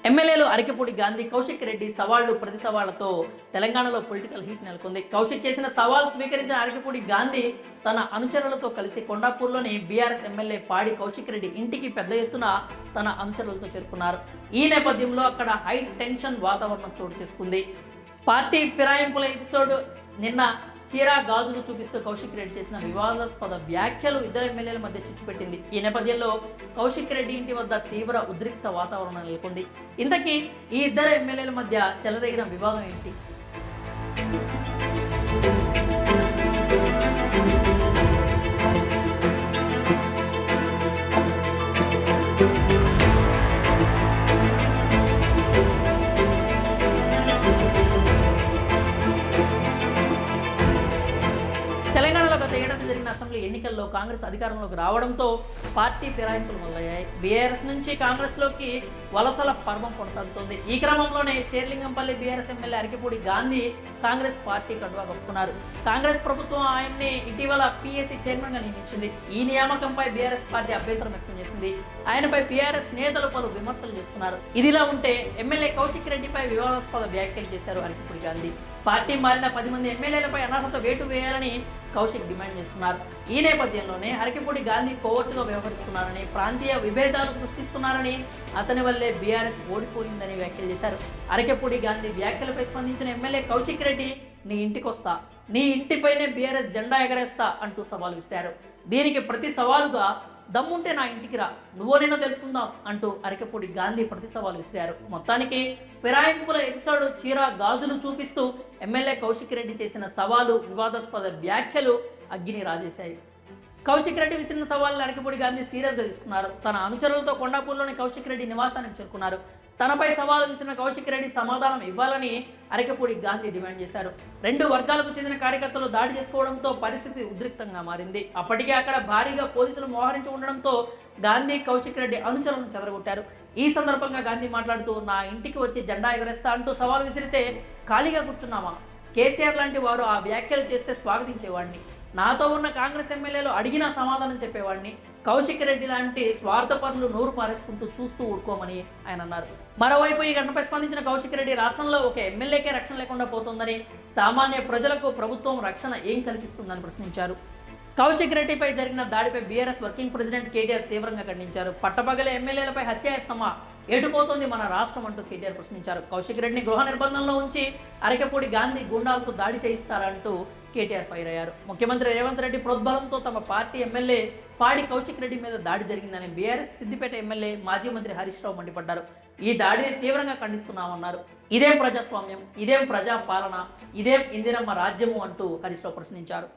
ఎమ్మెల్యేలు అరికెపూడి గాంధీ, కౌశిక్ రెడ్డి సవాళ్లు ప్రతి సవాళ్లతో తెలంగాణలో పొలిటికల్ హీట్ నెలకొంది. కౌశిక్ చేసిన సవాల్ స్వీకరించిన అరికెపూడి గాంధీ తన అనుచరులతో కలిసి కొండాపూర్లోని బీఆర్ఎస్ ఎమ్మెల్యే పాడి కౌశిక్ రెడ్డి ఇంటికి పెద్ద ఎత్తున తన అనుచరులతో చేరుకున్నారు. ఈ నేపథ్యంలో అక్కడ హై టెన్షన్ వాతావరణం చోటు చేసుకుంది. పార్టీ ఫిరాయింపుల ఎపిసోడ్ నిన్న చీరా గాజులు చూపిస్తూ కౌశిక్ రెడ్డి చేసిన వివాదాస్పద వ్యాఖ్యలు ఇద్దరు ఎమ్మెల్యేల మధ్య చిచ్చుపెట్టింది. ఈ నేపథ్యంలో కౌశిక్ రెడ్డి ఇంటి వద్ద తీవ్ర ఉద్రిక్త వాతావరణం నెలకొంది. ఇంతకీ ఈ ఇద్దరు ఎమ్మెల్యేల మధ్య చెలరేగిన వివాదం ఏంటి? తెలంగాణలో గత ఏడాది జరిగిన అసెంబ్లీ ఎన్నికల్లో కాంగ్రెస్ అధికారంలోకి రావడంతో పార్టీ ఫిరాయింపులు మొదలయ్యాయి. బీఆర్ఎస్ నుంచి కాంగ్రెస్లోకి వలసల పర్వం కొనసాగుతోంది. ఈ క్రమంలోనే Serilingampally BRS MLA Arikepudi Gandhi Congress party కండువా కప్పుకున్నారు. కాంగ్రెస్ ప్రభుత్వం ఆయన్ని ఇటీవల పీఏసీ చైర్మన్గా నియమించింది. ఈ నియామకంపై బీఆర్ఎస్ పార్టీ అభ్యంతరం వ్యక్తం చేసింది. ఆయనపై బీఆర్ఎస్ నేతలు పలు విమర్శలు చేస్తున్నారు. ఇదిలా ఉంటే ఎమ్మెల్యే కౌశిక్ రెడ్డిపై వివాదాస్పద వ్యాఖ్యలు చేశారు అరికెపూడి గాంధీ. పార్టీ మారిన 10 మంది ఎమ్మెల్యేలపై అనర్హత వేటు వేయాలని కౌశిక్ డిమాండ్ చేస్తున్నారు. ఈ నేపథ్యంలోనే అరికెపూడి గాంధీ కోవర్టుగా వ్యవహరిస్తున్నారని, ప్రాంతీయ విభేదాలు సృష్టిస్తున్నారని, అతని వల్లే బీఆర్ఎస్ ఓడిపోయిందని వ్యాఖ్యలు చేశారు. అరికెపూడి గాంధీ వ్యాఖ్యలపై స్పందించిన ఎమ్మెల్యే కౌశిక్ రెడ్డి, నీ ఇంటికొస్తా, నీ ఇంటిపైనే బీఆర్ఎస్ జెండా ఎగరేస్తా అంటూ సవాల్ విసిరారు. దీనికి ప్రతి సవాలుగా దమ్ముంటే నా ఇంటికి రా, నువ్వో నేనో తెలుసుకుందాం అంటూ అరికెపూడి గాంధీ ప్రతి సవాల్ విసిరారు. మొత్తానికి ఫిరాయింపుల ఎపిసోడ్ చీరా గాజులు చూపిస్తూ ఎమ్మెల్యే కౌశిక్ రెడ్డి చేసిన సవాలు, వివాదాస్పద వ్యాఖ్యలు అగ్గిని రాజేశాయి. కౌశిక్ రెడ్డి విసిరిన సవాళ్ళని అరికెపూడి గాంధీ సీరియస్గా తీసుకున్నారు. తన అనుచరులతో కొండాపూర్లోని కౌశిక్ రెడ్డి నివాసానికి చేరుకున్నారు. తనపై సవాలు విసిరిన కౌశిక్ రెడ్డి సమాధానం ఇవ్వాలని అరికెపూడి గాంధీ డిమాండ్ చేశారు. 2 వర్గాలకు చెందిన కార్యకర్తలు దాడి చేసుకోవడంతో పరిస్థితి ఉద్రిక్తంగా మారింది. అప్పటికే అక్కడ భారీగా పోలీసులు మోహరించి ఉండడంతో గాంధీ కౌశిక్ రెడ్డి అనుచరులను చెదరగొట్టారు. ఈ సందర్భంగా గాంధీ మాట్లాడుతూ, నా ఇంటికి వచ్చి జెండా ఎగరేస్తా అంటూ సవాల్ విసిరితే ఖాళీగా కూర్చున్నామా? కేసీఆర్ లాంటి వారు ఆ వ్యాఖ్యలు చేస్తే స్వాగతించేవాడిని. నాతో ఉన్న కాంగ్రెస్ ఎమ్మెల్యేలు అడిగినా సమాధానం చెప్పేవాడిని. కౌశిక్ రెడ్డి లాంటి స్వార్థపరులు నోరు పారేసుకుంటూ చూస్తూ ఊరుకోమని ఆయన అన్నారు. మరోవైపు ఈ ఘటనపై స్పందించిన కౌశిక్ రెడ్డి, రాష్ట్రంలో ఒక ఎమ్మెల్యేకే రక్షణ లేకుండా పోతుందని, సామాన్య ప్రజలకు ప్రభుత్వం రక్షణ ఏం కల్పిస్తుందని ప్రశ్నించారు. కౌశిక్ రెడ్డిపై జరిగిన దాడిపై బీఆర్ఎస్ వర్కింగ్ ప్రెసిడెంట్ కేటీఆర్ తీవ్రంగా ఖండించారు. పట్టపగలే ఎమ్మెల్యేలపై హత్యాయత్నమా, ఎటుపోతుంది మన రాష్ట్రం అంటూ కేటీఆర్ ప్రశ్నించారు. కౌశిక్ రెడ్డిని గృహ నిర్బంధంలో ఉంచి అరికెపూడి గాంధీ గుండాలతో దాడి చేయిస్తారంటూ కేటీఆర్ ఫైర్ అయ్యారు. ముఖ్యమంత్రి రేవంత్ రెడ్డి ప్రోద్బలంతో తమ పార్టీ ఎమ్మెల్యే పాడి కౌశిక్ రెడ్డి మీద దాడి జరిగిందని బీఆర్ఎస్ సిద్దిపేట ఎమ్మెల్యే మాజీ మంత్రి హరీష్ రావు మండిపడ్డారు. ఈ దాడిని తీవ్రంగా ఖండిస్తున్నామన్నారు. ఇదేం ప్రజాస్వామ్యం, ఇదేం ప్రజా పాలన, ఇదేం ఇందిరమ్మ రాజ్యము అంటూ హరీష్ రావు ప్రశ్నించారు.